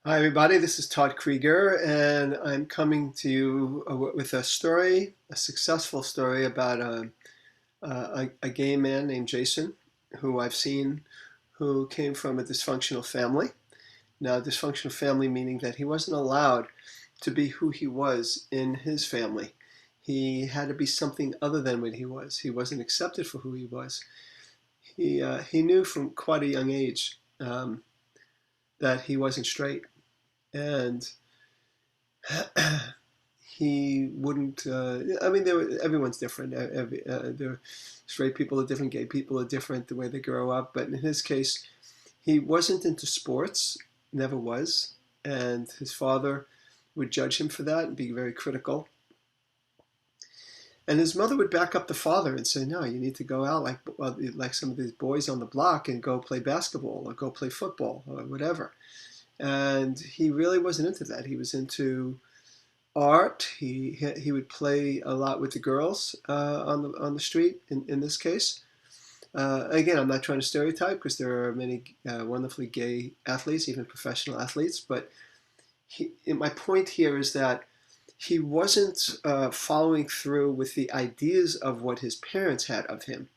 Hi, everybody. This is Todd Creager, and I'm coming to you with a story, a successful story about a gay man named Jason, who I've seen, who came from a dysfunctional family. Now, dysfunctional family meaning that he wasn't allowed to be who he was in his family. He had to be something other than what he was. He wasn't accepted for who he was. He knew from quite a young age that he wasn't straight, and he wouldn't. I mean, everyone's different. Straight people are different. Gay people are different. The way they grow up. But in his case, he wasn't into sports. Never was. And his father would judge him for that and be very critical. And his mother would back up the father and say, "No, you need to go out like some of these boys on the block and go play basketball or go play football or whatever." And he really wasn't into that. He was into art. He would play a lot with the girls on the street. In this case, again, I'm not trying to stereotype because there are many wonderfully gay athletes, even professional athletes. But my point here is that he wasn't following through with the ideas of what his parents had of him.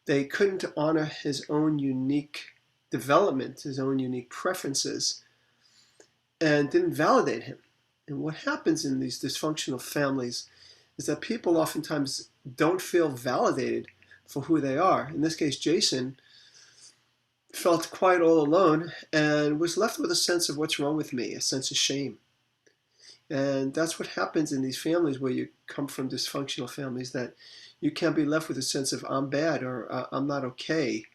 They couldn't honor his own unique development, his own unique preferences, and didn't validate him. And what happens in these dysfunctional families is that people oftentimes don't feel validated for who they are. In this case, Jason felt quite all alone and was left with a sense of what's wrong with me, a sense of shame. And that's what happens in these families where you come from dysfunctional families, that you can be left with a sense of I'm bad, or I'm not okay,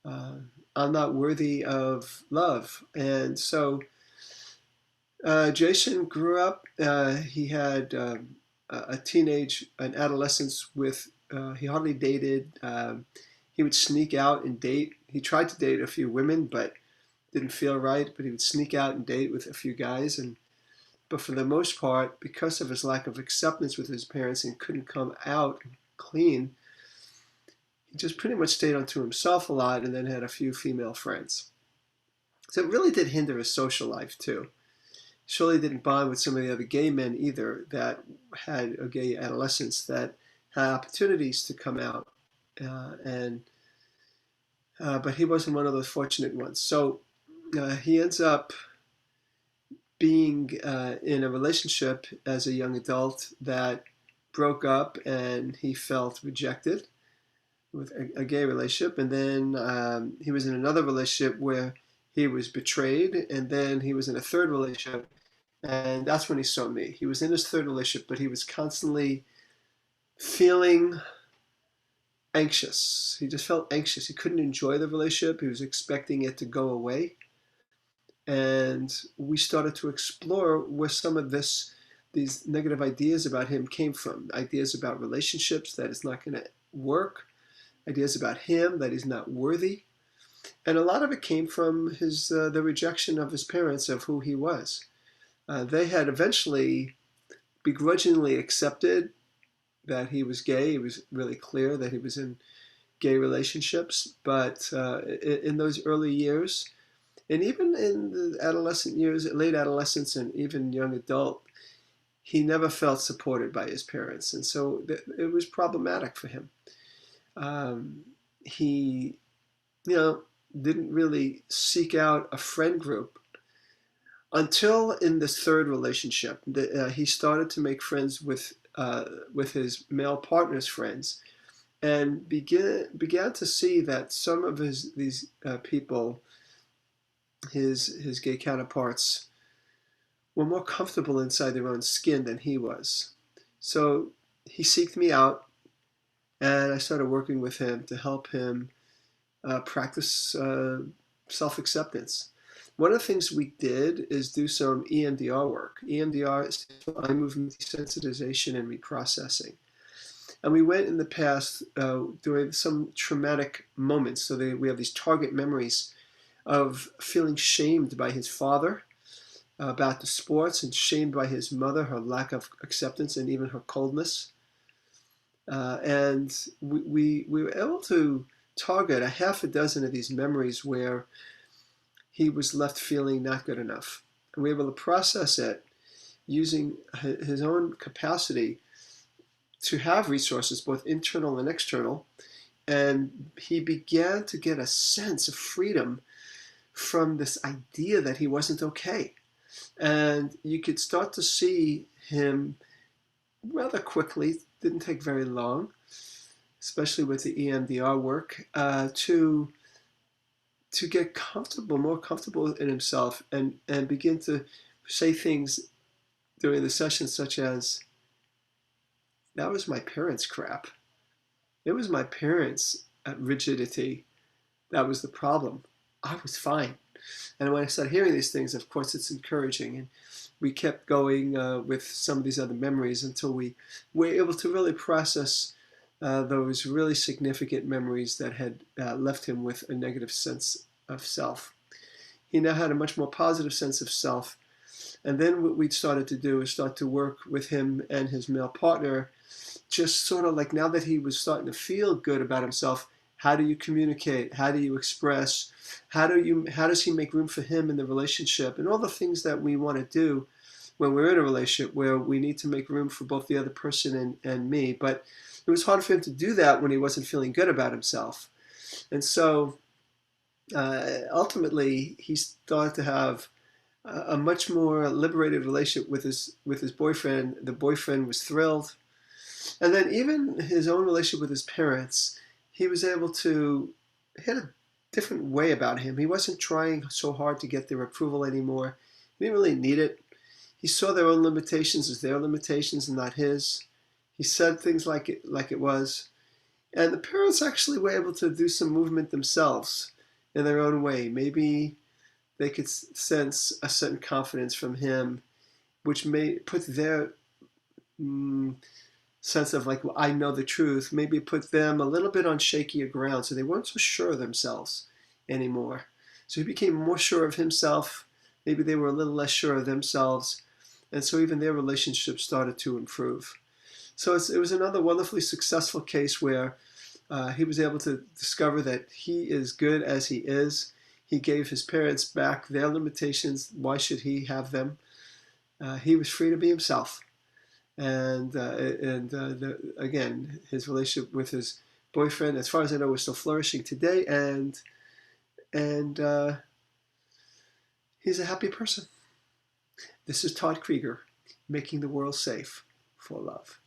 uh, I'm not worthy of love. And so Jason grew up. He had an adolescence with. He hardly dated. He would sneak out and date. He tried to date a few women, but didn't feel right. But he would sneak out and date with a few guys. But for the most part, because of his lack of acceptance with his parents and couldn't come out clean, he just pretty much stayed onto himself a lot, and then had a few female friends. So it really did hinder his social life too. Surely didn't bond with some of the other gay men either that had a gay adolescence, that had opportunities to come out, and but he wasn't one of those fortunate ones. So he ends up being in a relationship as a young adult that broke up, and he felt rejected with a gay relationship, and then he was in another relationship where he was betrayed, and then he was in a third relationship. And that's when he saw me. He was in his third relationship, but he was constantly feeling anxious. He just felt anxious. He couldn't enjoy the relationship. He was expecting it to go away. And we started to explore where some of these negative ideas about him came from. Ideas about relationships, that it's not going to work. Ideas about him, that he's not worthy. And a lot of it came from the rejection of his parents of who he was. They had eventually begrudgingly accepted that he was gay. It was really clear that he was in gay relationships. But in those early years, and even in the adolescent years, late adolescence, and even young adult, he never felt supported by his parents. And so it was problematic for him. He, didn't really seek out a friend group until in this third relationship. He started to make friends with his male partner's friends, and began to see that some of these people, his gay counterparts, were more comfortable inside their own skin than he was. So he seeked me out, and I started working with him to help him practice self-acceptance. One of the things we did is do some EMDR work. EMDR is eye movement desensitization and reprocessing. And we went in the past during some traumatic moments. So we have these target memories of feeling shamed by his father about the sports, and shamed by his mother, her lack of acceptance and even her coldness. And we were able to target a half a dozen of these memories where he was left feeling not good enough. And we were able to process it using his own capacity to have resources, both internal and external. And he began to get a sense of freedom from this idea that he wasn't okay. And you could start to see him rather quickly, didn't take very long, especially with the EMDR work, to get comfortable, more comfortable in himself, and begin to say things during the session such as, that was my parents' crap. It was my parents' rigidity that was the problem. I was fine. And when I started hearing these things, of course, it's encouraging. And we kept going with some of these other memories until we were able to really process those really significant memories that had left him with a negative sense of self. He now had a much more positive sense of self. And then what we started to do is start to work with him and his male partner, just sort of like, now that he was starting to feel good about himself, how do you communicate? How do you express? How does he make room for him in the relationship? And all the things that we want to do when we're in a relationship where we need to make room for both the other person and me. But it was hard for him to do that when he wasn't feeling good about himself. And so ultimately, he started to have a much more liberated relationship with his boyfriend. The boyfriend was thrilled. And then even his own relationship with his parents, he was able to, he had a different way about him. He wasn't trying so hard to get their approval anymore. He didn't really need it. He saw their own limitations as their limitations and not his. He said things like it was. And the parents actually were able to do some movement themselves in their own way. Maybe they could sense a certain confidence from him, which may put their sense of like, well, I know the truth, maybe put them a little bit on shakier ground, so they weren't so sure of themselves anymore. So he became more sure of himself. Maybe they were a little less sure of themselves, and so even their relationship started to improve. So it was another wonderfully successful case where he was able to discover that he is good as he is. He gave his parents back their limitations. Why should he have them? He was free to be himself. And again, his relationship with his boyfriend, as far as I know, is still flourishing today, and he's a happy person. This is Todd Creager, making the world safe for love.